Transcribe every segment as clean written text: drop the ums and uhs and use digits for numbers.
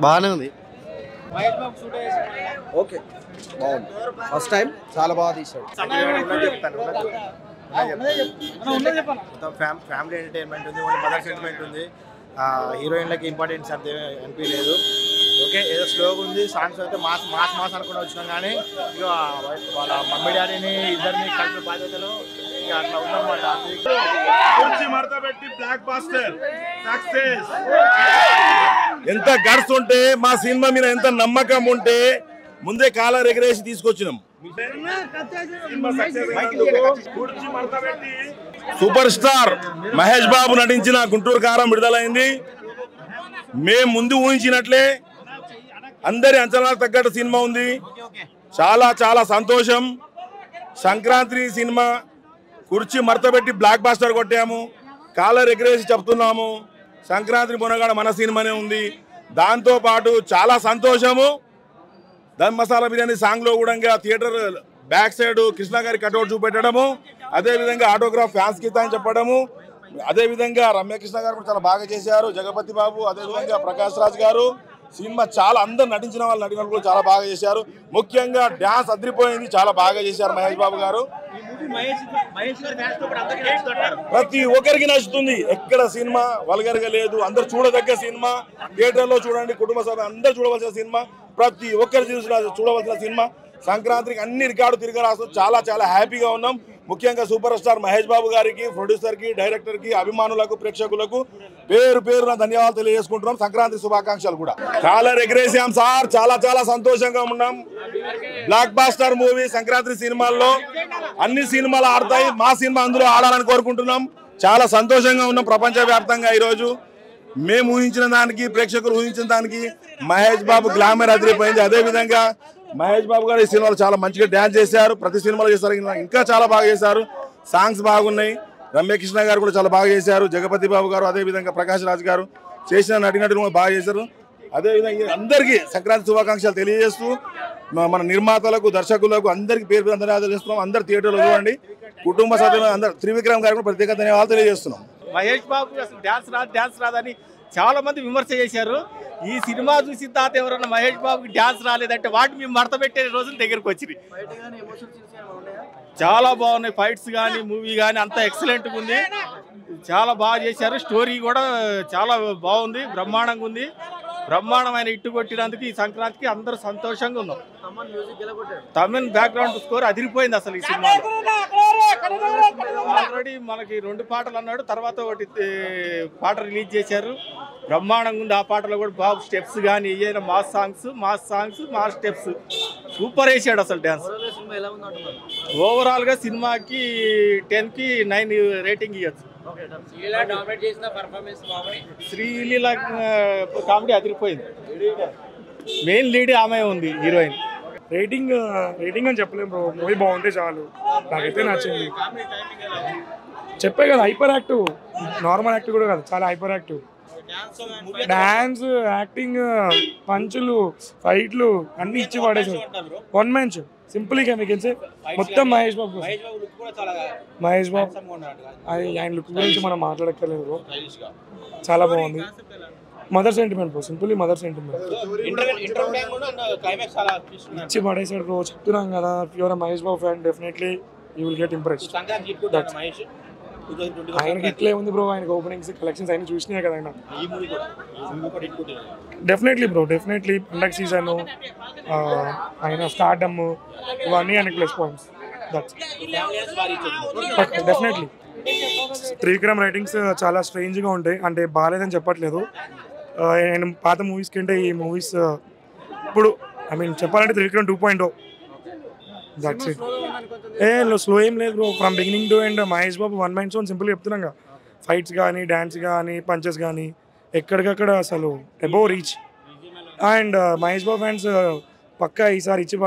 బాగానే ఉంది. ఓకే బాగుంది. ఫస్ట్ టైం చాలా బాగా తీశాడు. ఫ్యామిలీ ఎంటర్టైన్మెంట్ ఉంది, ఓన్లీ మదర్ సెంటిమెంట్ ఉంది. హీరోయిన్లకి ఇంపార్టెన్స్ అంతే అనిపించలేదు. ఓకే ఏదో స్లోగా ఉంది. సాంగ్స్ అయితే మాస్ మాస్ మాస్ అనుకుని వచ్చినాం, కానీ ఇక వాళ్ళ మమ్మీ డాడీని ఇద్దరిని కలిపి బాధ్యతలు ఇక అట్లా ఉందన్నమాట. ఎంత గర్స్ ఉంటే మా సినిమా మీద ఎంత నమ్మకం ఉంటే ముందే కాలర్ ఎగరేసి తీసుకొచ్చినాం. సూపర్ స్టార్ మహేష్ బాబు నటించిన గుంటూరు కారం విడుదలైంది. మేము ముందు ఊహించినట్లే అందరి అంచనాలకు తగ్గట్టు సినిమా ఉంది. చాలా చాలా సంతోషం. సంక్రాంతి సినిమా కుర్చీ మడతపెట్టి బ్లాక్ బాస్టర్ కొట్టాము. కాలర్ ఎగరేసి చెప్తున్నాము సంక్రాంతి పొనగాడ మన సినిమానే ఉంది. దాంతోపాటు చాలా సంతోషము. దమ్ మసాలా బిర్యానీ సాంగ్లో కూడా థియేటర్ బ్యాక్ సైడ్ కృష్ణ గారి కట్అవుట్ చూపెట్టడము, అదేవిధంగా ఆటోగ్రాఫ్ ఫ్యాన్స్ గీత అని చెప్పడము, అదేవిధంగా రమ్యకృష్ణ గారు కూడా చాలా బాగా చేశారు, జగపతి బాబు, అదేవిధంగా ప్రకాష్ రాజ్ గారు. సినిమా చాలా అందరు నటించిన వాళ్ళు నటిన కూడా చాలా బాగా చేశారు. ముఖ్యంగా డ్యాన్స్ అదిరిపోయింది, చాలా బాగా చేశారు మహేష్ బాబు గారు. ప్రతి ఒక్కరికి నచ్చుతుంది. ఎక్కడ సినిమా వల్గర్గా లేదు. అందరు చూడదగ్గ సినిమా. థియేటర్లో చూడండి, కుటుంబ సభ్యులు అందరు చూడవలసిన సినిమా, ప్రతి ఒక్కరు చూడవలసిన సినిమా. సంక్రాంతికి అన్ని రికార్డు తిరగరాస్తూ చాలా చాలా హ్యాపీగా ఉన్నాం. ముఖ్యంగా సూపర్ స్టార్ మహేష్ బాబు గారికి, ప్రొడ్యూసర్కి, డైరెక్టర్కి, అభిమానులకు, ప్రేక్షకులకు పేరు పేరున ధన్యవాదాలు తెలియజేసుకుంటున్నాం. సంక్రాంతి శుభాకాంక్షలు కూడా. కాలర్ ఎగరేసాం సార్, చాలా చాలా సంతోషంగా ఉన్నాం. బ్లాక్ బాస్టర్ మూవీ సంక్రాంతి సినిమాల్లో అన్ని సినిమాలు ఆడతాయి, మా సినిమా అందులో ఆడాలని కోరుకుంటున్నాం. చాలా సంతోషంగా ఉన్నాం. ప్రపంచవ్యాప్తంగా ఈరోజు మేము ఊహించిన దానికి, ప్రేక్షకులు ఊహించిన దానికి మహేష్ బాబు గ్లామర్ అదిరిపోయింది. అదేవిధంగా మహేష్ బాబు గారు ఈ సినిమాలో చాలా మంచిగా డ్యాన్స్ చేశారు. ప్రతి సినిమాలో చేశారు, ఇంకా చాలా బాగా చేశారు. సాంగ్స్ బాగున్నాయి. రమ్యకృష్ణ గారు కూడా చాలా బాగా చేశారు. జగపతి బాబు గారు, అదేవిధంగా ప్రకాష్ రాజ్ గారు చేసిన నటినటులు కూడా బాగా చేశారు. అదేవిధంగా అందరికీ సంక్రాంతి శుభాకాంక్షలు తెలియజేస్తూ మన నిర్మాతలకు, దర్శకులకు అందరికీ పేరు పేరు ధన్యవాదాలు చేస్తున్నాం. అందరు థియేటర్లో చూడండి. కుటుంబ సభ్యులు అందరు త్రివిక్రమ్ గారు కూడా ప్రత్యేక ధన్యవాదాలు తెలియజేస్తున్నాం. మహేష్ బాబు అసలు డ్యాన్స్ రాదని చాలా మంది విమర్శ చేశారు. ఈ సినిమా చూసిన తర్వాత ఎవరన్నా మహేష్ బాబుకి డ్యాన్స్ రాలేదంటే వాటి మేము మడత పెట్టే రోజులు దగ్గరకు వచ్చినాయి. చాలా బాగున్నాయి. ఫైట్స్ కానీ, మూవీ కానీ అంతా ఎక్సలెంట్గా ఉంది. చాలా బాగా చేశారు. స్టోరీ కూడా చాలా బాగుంది, బ్రహ్మాండంగా ఉంది. బ్రహ్మాండమైన ఇట్టు కొట్టినందుకు ఈ సంక్రాంతికి అందరూ సంతోషంగా ఉన్నాం. తమిళ్ బ్యాక్గ్రౌండ్ స్కోర్ అదిరిపోయింది అసలు ఈ సినిమాలో. ఆల్రెడీ మనకి 2 పాటలు అన్నాడు, తర్వాత ఒకటి పాట రిలీజ్ చేశారు. బ్రహ్మాండంగా ఉంది. ఆ పాటలో కూడా బాబు స్టెప్స్ కానీ ఏదైనా mass songs mass steps super వేసాడు అసలు డ్యాన్స్. ఓవరాల్గా సినిమాకి 10కి 9 రేటింగ్ ఇవ్వచ్చు. శ్రీలీల కామెడీ అదిరిపోయింది. మెయిన్ లీడ్ ఆమె ఉంది, హీరోయిన్. రేటింగ్ అని చెప్పలేము బ్రో. మూవీ బాగుంటే చాలు, నాకైతే నచ్చింది. చెప్పే కదా, హైపర్ యాక్టివ్, నార్మల్ యాక్టివ్ కూడా కాదు, చాలా హైపర్ యాక్టివ్. డాన్స్, యాక్టింగ్, పంచులు, ఫైట్లు అన్ని ఇచ్చి పడేసారు. వన్ మ్యాన్ షో సింపుల్గా మీకు మొత్తం మహేష్ బాబు. అది ఆయన లుక్ గురించి మనం మాట్లాడక్కర్లేదు బ్రో, చాలా బాగుంది. Mother sentiment bro, simply mother sentiment ఇచ్చి పడేసాడు బ్రో. చెప్తున్నాం కదా, your Mahesh Babu fan, definitely you will get impressed. ఆయనకి ఇట్లే ఉంది బ్రో, ఆయనకి ఓపెనింగ్స్, కలెక్షన్స్ ఆయన చూసినాయి కదా ఆయన. డెఫినెట్లీ బ్రో, డెఫినెట్లీ పండగ సీజన్, ఆయన స్టార్డమ్, ఇవన్నీ ఆయనకి plus points. Definitely Trivikram writings చాలా స్ట్రేంజ్గా ఉంటాయి. అంటే బాగాలేదని చెప్పట్లేదు, ఆయన పాత మూవీస్ కంటే ఈ మూవీస్ ఇప్పుడు చెప్పాలంటే త్రివిక్రమ్ 2.0. That's it. స్లో ఏం లేదు bro, from beginning to end Mahesh Babu one mind zone. సింపుల్గా చెప్తున్నాగా, ఫైట్స్ కానీ, డ్యాన్స్ కానీ, పంచెస్ కానీ ఎక్కడికక్కడ అసలు above reach. And Mahesh Babu fans పక్కా ఈసారి ఇచ్చి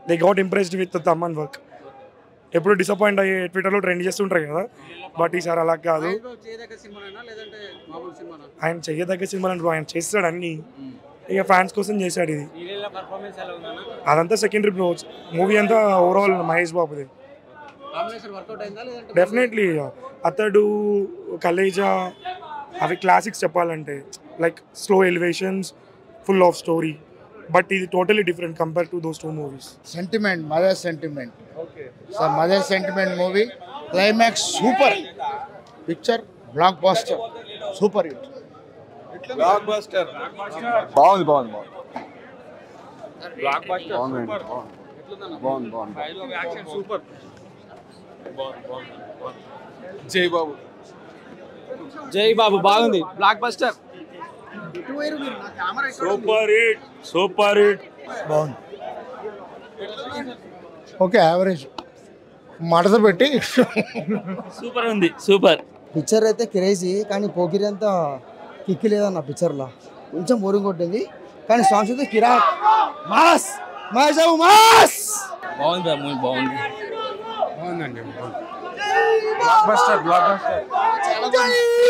they got impressed with Thaman work. ఎప్పుడు డిసప్పాయింట్ అయ్యి ట్విట్టర్లో ట్రెండ్ చేస్తుంటారు కదా, బట్ ఈసారి అలా కాదు. ఆయన చెయ్యదగ్గ సినిమాలు అంటారు, ఆయన చేస్తాడు అన్ని, ఇక ఫ్యాన్స్ కోసం చేశాడు ఇది. అదంతా సెకండరీ బ్రో, మూవీ అంతా ఓవరాల్ మహేష్ బాబుది. డెఫినెట్లీ అతడు, కలేజా అవి క్లాసిక్స్ చెప్పాలంటే, like slow elevations, full of story. But ఇది totally different compare to those 2 movies. Sentiment, mother sentiment. So mother sentiment movie, climax super, picture blockbuster, super hit. Blockbuster బాగుంది బాగుంది బాగుంది block buster బాగుంది బాగుంది super. జై బాబు బాగుంది. Block buster super hit, super hit. బాగుంది. Okay, average మడత పెట్టి సూపర్ ఉంది, సూపర్. పిక్చర్ అయితే క్రేజీ, కానీ పోకిరి అంతా కిక్కి లేదన్న పిక్చర్లో, కొంచెం బోరింగ్ కొట్టింది. కానీ సాంగ్స్ అయితే కిరాక్, మాస్ మాస్ మాస్. బాగుంది మూవీ, బాగుంది. బాగుందండి. Block buster block buster.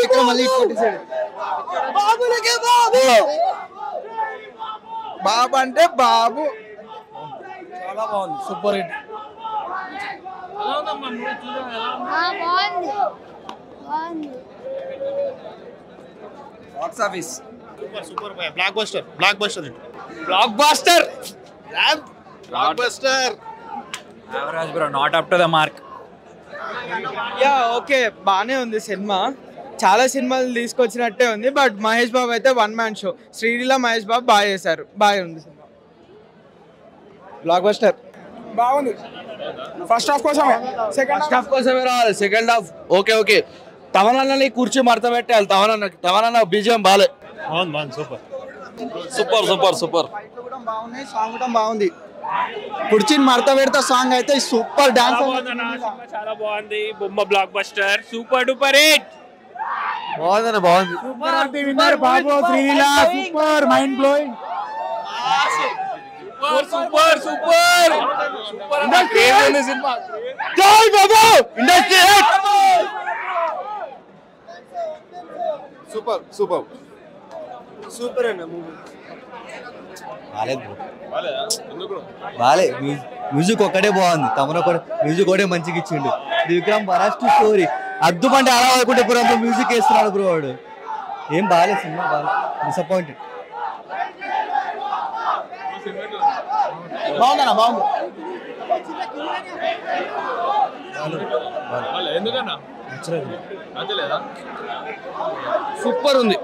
ఇక్కడ మళ్ళీ కొట్టేశాడు. బాబులకే బాబు, బాబు అంటే బాబు. చాలా బాగుంది, సూపర్ హిట్. బాగుంది బాగుంది. Box office super block buster, blockbuster, blockbuster. Block buster. Average bro, not up to the mark. Yeah okay, బాగానే ఉంది సినిమా, చాలా సినిమాలు తీసుకొచ్చినట్టే ఉంది. బట్ మహేష్ బాబు అయితే 1 మ్యాన్ షో. శ్రీలీల మహేష్ బాబు బాగా చేశారు, బాగా ఉంది సినిమా. బ్లాక్ బస్టర్ బాగుంది. ఫస్ట్ హాఫ్ కోసమే, ఫస్ట్ హాఫ్ కోసమే రావాలి, సెకండ్ హాఫ్ ఓకే ఓకే. తవనన్నని కూర్చి మడత పెట్టాలి. తవనన్న బీజిఎం బాలే. Super super super super. బాగున్నాయి, సాంగ్ కూడా బాగుంది. కుర్చీని మడత పెడతా సాంగ్ అయితే సూపర్ డాన్స్. చాలా బాగుంది. బొమ్మ blockbuster, super duper hit. బాగుందన్న బాగుంది. Babu Sreeleela super, mind blowing. Super super super. సినిమా జై Babu, industry super super super అన్న మూవీ. బాలే, మ్యూజిక్ ఒక్కటే బాగుంది. తమను ఒకటి మ్యూజిక్ ఒకటే మంచిగా ఇచ్చిండు. విక్రమ్ ఫస్ట్ స్టోరీ అద్దు అంటే అలా అనుకుంటే బ్రో, మ్యూజిక్ వేస్తున్నాడు బ్రో వాడు. ఏం బాగాలేదు సినిమా, బాగా డిసప్పాయింటెడ్. బాగుందన్న, బాగుంది. సూపర్ ఉంది.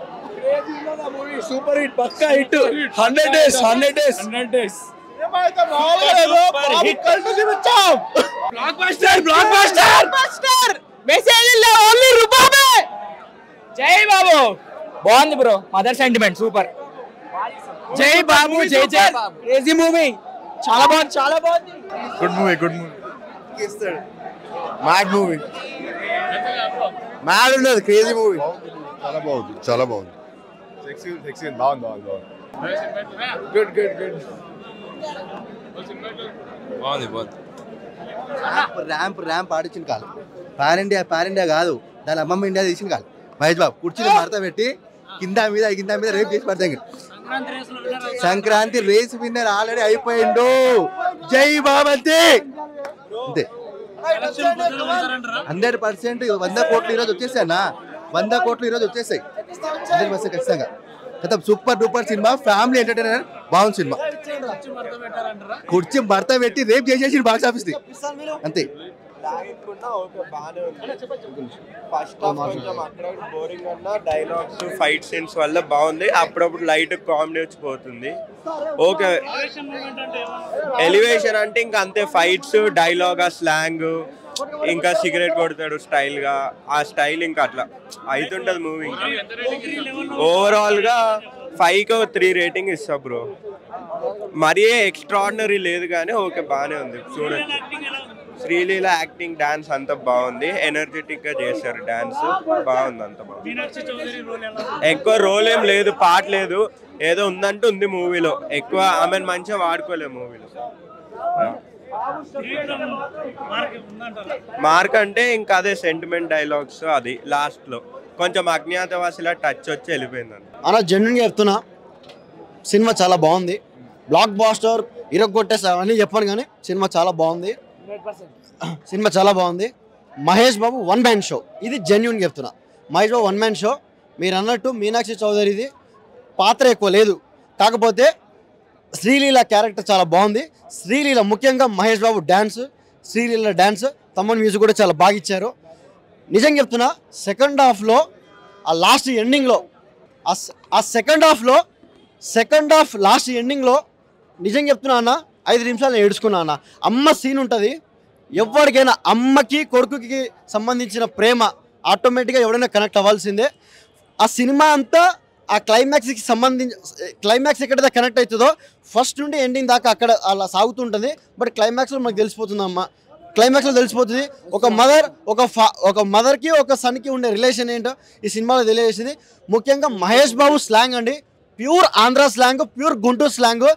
సూపర్ హిట్, పక్కా hit. 100 days 100 days. Blockbuster, blockbuster buster. Message ఇల్ల ఓన్లీ రూపాయే. జై బాబు బాగుంది బ్రో, మదర్ సెంటిమెంట్ సూపర్. జై బాబు, జై జై. క్రేజీ మూవీ, చాలా బాగుంది, చాలా బాగుంది. Good movie, good movie. Mad movie, mad ఉన్నది, క్రేజీ మూవీ. చాలా బాగుంది, చాలా బాగుంది. బాగుంది బాగుంది బాగుంది. Good good good. బాగుంది బాగుంది. ర్యాంప్ ఆడిచ్చిన కాదు, పాన్ ఇండియా కాదు, దాని అమ్మమ్మ ఇండియా తీసిన కాదు. మహేష్ బాబు కుర్చీని మడత పెట్టి కింద మీద రేపు చేసి పడతాయి. సంక్రాంతి రేస్ విన్నర్ ఆల్రెడీ అయిపోయిండు. జై బాబంతే అంతే. 100% 100 కోట్లు ఈరోజు వచ్చేసాయి అన్న, 100 కోట్లు ఈరోజు వచ్చేసాయి 100% ఖచ్చితంగా. కదా super duper cinema, family entertainer, బాగుంది సినిమా. కుర్చీ భర్త పెట్టి రేపు చేసేసి బాక్స్ ఆఫీస్ అంతే. ఫస్ట్ కొంచెం అక్కడ బోరింగ్ అన్న, డైలాగ్స్ ఫైట్ సీన్స్ వల్ల బాగుంది. అప్పుడప్పుడు లైట్ కామెడీ వచ్చిపోతుంది. ఓకే, ఎలివేషన్ అంటే ఇంకా అంతే. ఫైట్స్, డైలాగ్, ఆ స్లాంగ్, ఇంకా సిగరెట్ కొడతాడు స్టైల్ గా, ఆ స్టైల్ ఇంకా అట్లా అవుతుంటది మూవీ. ఓవరాల్ గా 5కి 3 రేటింగ్ ఇస్తా బ్రో. మరీ ఎక్స్ట్రాడినరీ లేదు కానీ ఓకే, బాగానే ఉంది, చూడండి. శ్రీలీల యాక్టింగ్, డాన్స్ అంతా బాగుంది. ఎనర్జెటిక్ గా చేశారు, డాన్స్ బాగుంది, అంత బాగుంది. ఎక్కువ రోల్ ఏం లేదు, పాట లేదు, ఏదో ఉందంటే ఉంది మూవీలో. ఎక్కువ ఆమెను మంచిగా వాడుకోలేదు మూవీలో. మార్క్ అంటే ఇంకా అదే సెంటిమెంట్ డైలాగ్స్, అది లాస్ట్ లో కొంచెం అజ్ఞాతవాసిలా టచ్ వచ్చి వెళ్ళిపోయింది. అన్న జెన్యున్గా చెప్తున్నా, సినిమా చాలా బాగుంది. బ్లాక్ బాస్టర్ ఇరగొట్టేసా అని చెప్పాను, కానీ సినిమా చాలా బాగుంది. సినిమా చాలా బాగుంది. Mahesh Babu one man show, ఇది జెన్యున్గా చెప్తున్నా. Mahesh Babu one man show. మీరు అన్నట్టు మీనాక్షి చౌదరిది పాత్ర ఎక్కువ లేదు, కాకపోతే శ్రీలీల క్యారెక్టర్ చాలా బాగుంది. శ్రీలీల ముఖ్యంగా Mahesh Babu dance, Sreeleela dance, Thaman music కూడా చాలా బాగా ఇచ్చారు. నిజంగా చెప్తున్నా, సెకండ్ హాఫ్లో ఆ లాస్ట్ ఎండింగ్లో ఆ సెకండ్ హాఫ్ లాస్ట్ ఎండింగ్లో నిజంగా చెప్తున్నా అన్న, 5 నిమిషాలు ఏడుచుకున్నా అన్న. అమ్మ సీన్ ఉంటుంది, ఎవరికైనా అమ్మకి కొడుకుకి సంబంధించిన ప్రేమ ఆటోమేటిక్గా ఎవడైనా కనెక్ట్ అవ్వాల్సిందే. ఆ సినిమా అంతా ఆ క్లైమాక్స్కి సంబంధించి క్లైమాక్స్ ఎక్కడైతే కనెక్ట్ అవుతుందో ఫస్ట్ నుండి ఎండింగ్ దాకా అక్కడ అలా సాగుతుంటుంది. బట్ క్లైమాక్స్లో మనకు తెలిసిపోతుంది అమ్మ, క్లైమాక్స్లో తెలిసిపోతుంది ఒక మదర్కి ఒక సన్కి ఉండే రిలేషన్ ఏంటో ఈ సినిమాలో తెలియజేసింది. ముఖ్యంగా మహేష్ బాబు స్లాంగ్ అండి, pure Andhra slang, pure Guntur slang,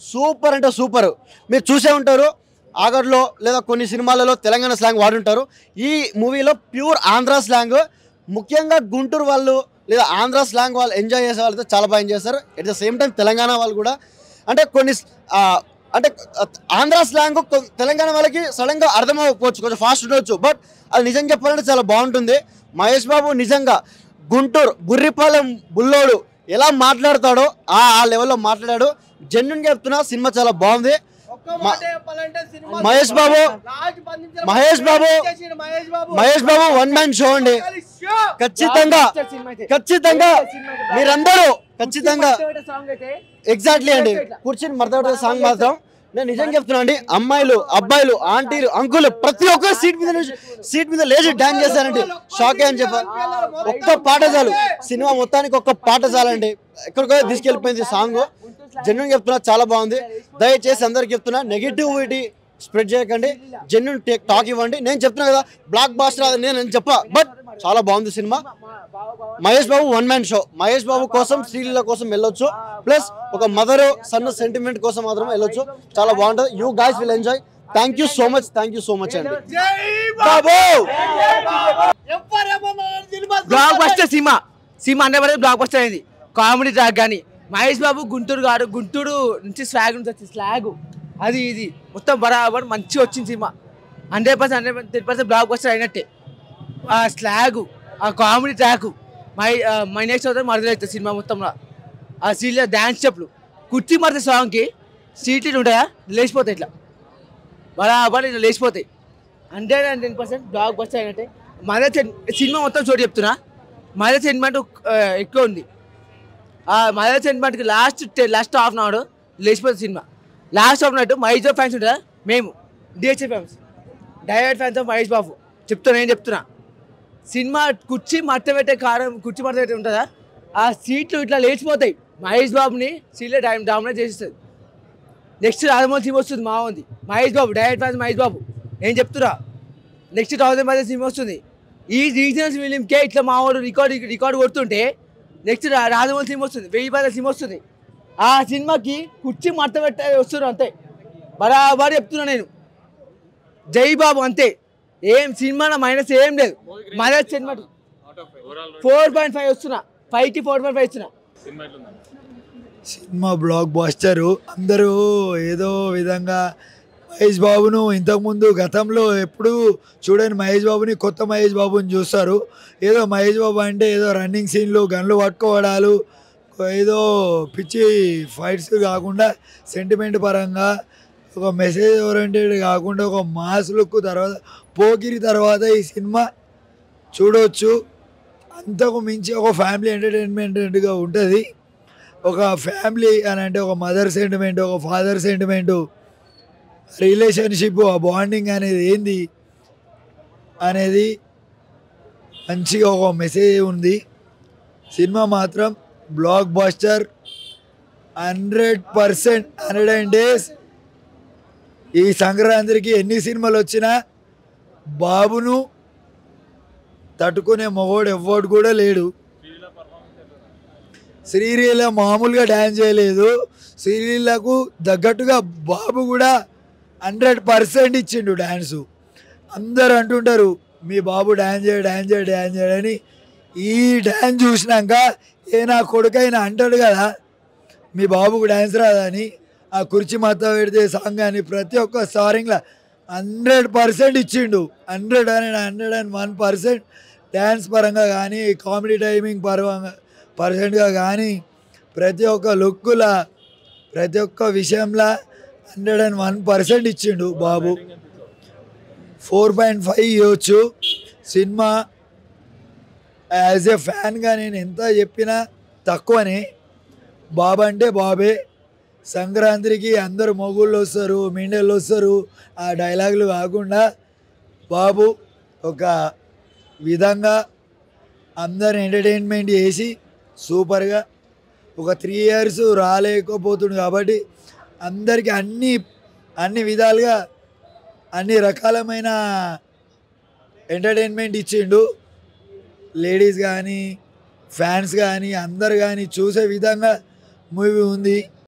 super అంటే సూపర్. మీరు చూసే ఉంటారు ఆగర్లో లేదా కొన్ని సినిమాలలో తెలంగాణ స్లాంగ్ వాడుంటారు. ఈ మూవీలో ప్యూర్ ఆంధ్ర స్లాంగ్, ముఖ్యంగా గుంటూరు వాళ్ళు లేదా ఆంధ్ర స్లాంగ్ వాళ్ళు ఎంజాయ్ చేసే వాళ్ళతో చాలా బాగా ఎంజాయ్ చేస్తారు. At the same time Telangana వాళ్ళు కూడా, అంటే కొన్ని అంటే ఆంధ్ర స్లాంగ్ తెలంగాణ వాళ్ళకి సడన్గా అర్థమైపోవచ్చు, కొంచెం ఫాస్ట్ ఉండవచ్చు, బట్ అది నిజం చెప్పాలంటే చాలా బాగుంటుంది. మహేష్ బాబు నిజంగా గుంటూరు గుర్రిపాలెం బుల్లోడు ఎలా మాట్లాడతాడో ఆ లెవెల్లో మాట్లాడాడు. జెన్యున్గా చెప్తున్నా, సినిమా చాలా బాగుంది. Mahesh Babu one man show అండి. ఖచ్చితంగా మీరందరూ ఖచ్చితంగా ఎగ్జాక్ట్లీ అండి. కూర్చొని మర్దపడే సాంగ్ మాత్రం నేను నిజంగా చెప్తున్నా అండి, అమ్మాయిలు అబ్బాయిలు ఆంటీలు అంకులు ప్రతి ఒక్కరు సీట్ మీద లేచి డాన్స్ చేశారండి. షాకే అని చెప్పారు. ఒక్క పాట చాలు, సినిమా మొత్తానికి ఒక్క పాట చాలండి, ఎక్కడికో తీసుకెళ్ళిపోయింది సాంగ్. జెన్యున్ చెప్తున్నా, చాలా బాగుంది. దయచేసి అందరికి చెప్తున్నా, నెగిటివిటీ స్ప్రెడ్ చేయకండి, జెన్యున్ టాక్ ఇవ్వండి. నేను చెప్తున్నా కదా, బ్లాక్ బాస్టర్ నేను చెప్పా, బట్ చాలా బాగుంది cinema. Mahesh Babu one man show. Mahesh Babu కోసం శ్రీలీల కోసం వెళ్ళొచ్చు, ప్లస్ ఒక మదర్ సన్ సెంటిమెంట్ కోసం మాత్రం వెళ్ళొచ్చు. చాలా బాగుంటుంది. You guys will enjoy. Thank you so much అండి. బ్లాక్ బస్టర్ సినిమా అంటే బ్లాక్ బస్టర్ అయింది. కామెడీ ట్రాక్ కానీ మహేష్ బాబు గుంటూరు నుంచి స్లాగ్ నుంచి స్లాగ్ అది ఇది మొత్తం బరాబర్ మంచిగా వచ్చింది సినిమా. 100% బ్లాక్ బస్టర్ అయినట్టే. ఆ స్లాగ్, ఆ కామెడీ ట్రాక్, మైనేక్స్ అవుతుంది మరదలవుతుంది సినిమా మొత్తంలో. ఆ సీట్లో డ్యాన్స్ చెప్పులు కుర్చీ మరద సాంగ్కి సీట్లు ఉంటాయా, లేచిపోతాయి ఇట్లా బరాబర్, ఇట్లా లేచిపోతాయి. 110% బ్లాక్ బస్టర్ అయినట్టే. సినిమా మొత్తం చోటు చెప్తున్నా, మదర్ సెంటిమెంట్ ఎక్కువ ఉంది. ఆ మదర్ సెంటిమెంట్కి లాస్ట్ హాఫ్ అన్ అవర్ లేచిపోతుంది సినిమా. Last half an hour Mahesh Babu fans ఉంటారా, మేము డిహెచ్ఏ fans, diehard fans of Mahesh Babu నేను చెప్తున్నా. సినిమా కుర్చీ మడత పెట్టే ఉంటుందా, ఆ సీట్లు ఇట్లా లేచిపోతాయి. మహేష్ బాబుని సీట్లో డామినేట్ చేసేస్తుంది. నెక్స్ట్ రాజమౌళి సినిమా వస్తుంది, మా ఉంది మహేష్ బాబు, డైరెక్ట్ ఫ్యాన్స్ మహేష్ బాబు. నేను చెప్తున్నా, నెక్స్ట్ 1000 మంది సినిమా వస్తుంది. ఈ రీజనల్ ఫిలింకే ఇట్లా మా వాడు రికార్డు కొడుతుంటే నెక్స్ట్ రాజమౌళి సినిమా వస్తుంది, 1000 సినిమా వస్తుంది. ఆ సినిమాకి కుర్చీ మడత పెట్టే వస్తున్నారు అంతే, బరాబర్ చెప్తున్నా నేను. జై బాబు అంతే, ఏం సినిమా మైనస్ ఏం లేదు. మదర్ సినిమా 4.5 వస్తున్నా, 5కి 4.5 ఇస్తున్నా. సినిమా బ్లాక్ బాస్టరు. అందరూ ఏదో విధంగా మహేష్ బాబును ఇంతకుముందు గతంలో ఎప్పుడు చూడని మహేష్ బాబుని, కొత్త మహేష్ బాబుని చూస్తారు. ఏదో మహేష్ బాబు అంటే ఏదో రన్నింగ్ సీన్లు, గన్లు పట్టుకోవడాలు, ఏదో పిచ్చి ఫైట్స్ కాకుండా సెంటిమెంట్ పరంగా ఒక మెసేజ్ ఓరియంటెడ్ కాకుండా ఒక మాస్ లుక్ తర్వాత పోకిరి తర్వాత ఈ సినిమా చూడవచ్చు. అంతకు మించి ఒక ఫ్యామిలీ ఎంటర్టైన్మెంట్గా ఉంటుంది. ఒక ఫ్యామిలీ అని అంటే ఒక మదర్ సెంటిమెంట్, ఒక ఫాదర్ సెంటిమెంటు, రిలేషన్షిప్, ఆ బాండింగ్ అనేది ఏంది అనేది మంచిగా ఒక మెసేజ్ ఉంది. సినిమా మాత్రం బ్లాక్ బాస్టర్ 100%. 100 days ఈ సంక్రాంతికి ఎన్ని సినిమాలు వచ్చినా బాబును తట్టుకునే మగోడు ఎవ్వడు కూడా లేడు. శ్రీలీల మామూలుగా డ్యాన్స్ చేయలేదు, శ్రీలీలకు తగ్గట్టుగా బాబు కూడా 100% ఇచ్చిండు డ్యాన్సు. అందరు అంటుంటారు మీ బాబు డ్యాన్స్ చేయడని. ఈ డ్యాన్స్ చూసినాక నా కొడుకైనా అంటాడు కదా మీ బాబుకు డ్యాన్స్ రాదని. ఆ కుర్చీ మత పెడితే సాంగ్ అని ప్రతి ఒక్క సారింగ్లో 100% ఇచ్చిండు. 101% డ్యాన్స్ పరంగా కానీ కామెడీ టైమింగ్ పర్సెంట్గా కానీ ప్రతి ఒక్క లుక్కులా ప్రతి ఒక్క విషయంలో 101% ఇచ్చిండు బాబు. 4.5 ఇవ్వచ్చు. సినిమా యాజ్ ఏ ఫ్యాన్గా నేను ఎంత చెప్పినా తక్కువనే. బాబు అంటే బాబే. సంక్రాంతికి అందరూ మొగుళ్ళు వస్తారు, మెండళ్ళు వస్తారు. ఆ డైలాగులు కాకుండా బాబు ఒక విధంగా అందరు ఎంటర్టైన్మెంట్ చేసి సూపర్గా ఒక 3 years రాలేకపోతుంది కాబట్టి అందరికీ అన్ని విధాలుగా అన్ని రకాలమైన ఎంటర్టైన్మెంట్ ఇచ్చిండు. లేడీస్ కానీ ఫ్యాన్స్ కానీ అందరు కానీ చూసే విధంగా మూవీ ఉంది.